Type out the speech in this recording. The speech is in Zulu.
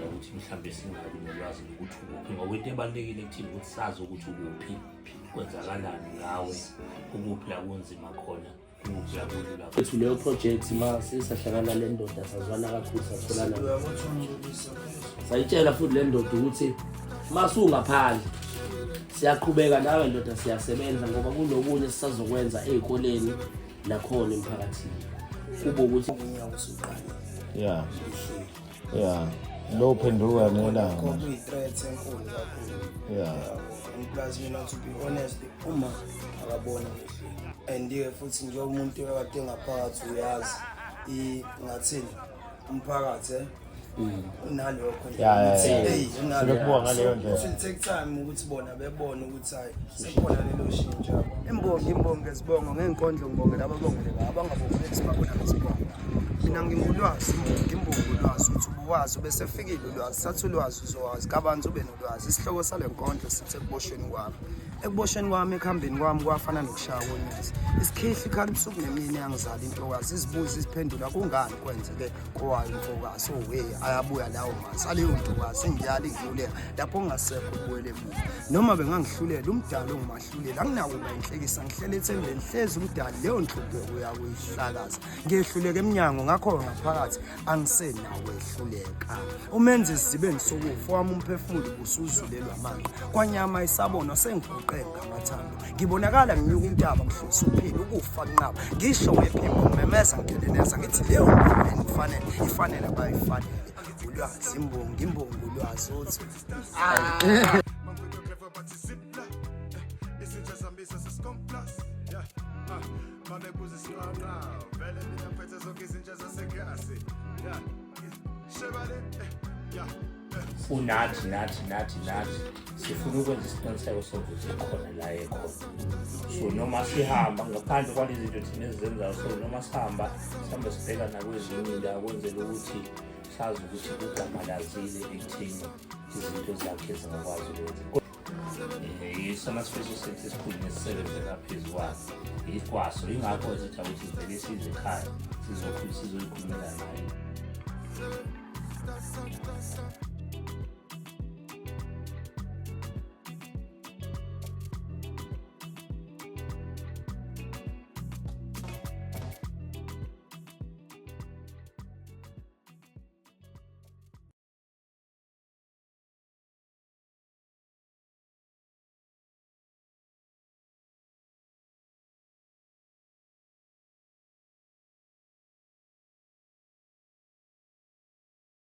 ukuthi mhlawumbe singabi nolwazi lokuthi ukuphi, ngoba into ebalulekile kuthina ukuthi sazi ukuthi ukuphi, kwenzakalani ngawe, ukuphi la kunzima khona, ukuphi la kulula. Bethu leyo project mase sahlangana le ndoda sazwana kakhulu satholana. Sayitshela futhi le ndoda ukuthi masungaphandle siyaqhubeka nawe ndoda siyasebenza ngoba kunokunye sisazokwenza ezikoleni nakhona emphakathini. Kube ukuthi unyawo usuqala. Yeah. Lo phenduka nelanga. Kuyi-threat enkulu kakhulu. Plus mina to be honest uma akabona and futhi nje umuntu ekade ngaphakathi uyazi ngathini umphakathi unalokho nje sebekubuka ngaleyo ndlela. Take time ukuthi bona bebone ukuthi hayi sekhona lelo shintsho. Imbongi ezibongo ngenkondlo ngibonge laba bongela abangabongi esibabona ngesibongo. Mina ngingulwazi ulwazi uthi ubuwazi bese fikile ulwazi sathi ulwazi uzowazi kabanzi ube nolwazi. Isihloko sale nkondlo sithi ekubosheni kwami ekhambeni kwami kwafana nokushaya konyezi. Isikhihli khali ubusuku nemini yangizala intokazi izibuzi iziphendula kungani kwenzeke kowayo intokazi ayabuya lawo masi aleyo ntokazi ngiyali ngiyuleka lapho ngingasekho ubuyele emuva noma bengangihlulela umdala ongumahlulela anginakuba inhlekisa ngihlele ethembeni hlezi umdala leyo nhlupho uyakuyihlakaza ngiyehluleka eminyango ngakho ngaphakathi angisenawo ehluleka umenze sibe ngisokufa wami umphefumulo ubusuzulelwa manje kwanyama isabona sengiguqe ngamathando ngibonakala nginyuka intaba ngihlusa uphila ukufa kunqaba ngisho ngephimbo ngimemeza ngideleleza ngithi leyo nto ifanele abayifanele ulwazi imbongi ulwazi uthi nathi sifuna ukwenza isiqiniseko sokuthi khona la ekhona. So noma sihamba ngaphandle kwalezi zinto thina ezenzayo, so noma sihamba sibheka nakwezinye indawo kwenzela ukuthi sazi ukuthi igama lazile ekuthini izinto zakhe zingakwazi ukwenza. Isona special center esikhulu nesisebenzela phezu kwaso ikwaso, ingakho sithi ukuthi vele size ekhaya sizoyikhulumela naye.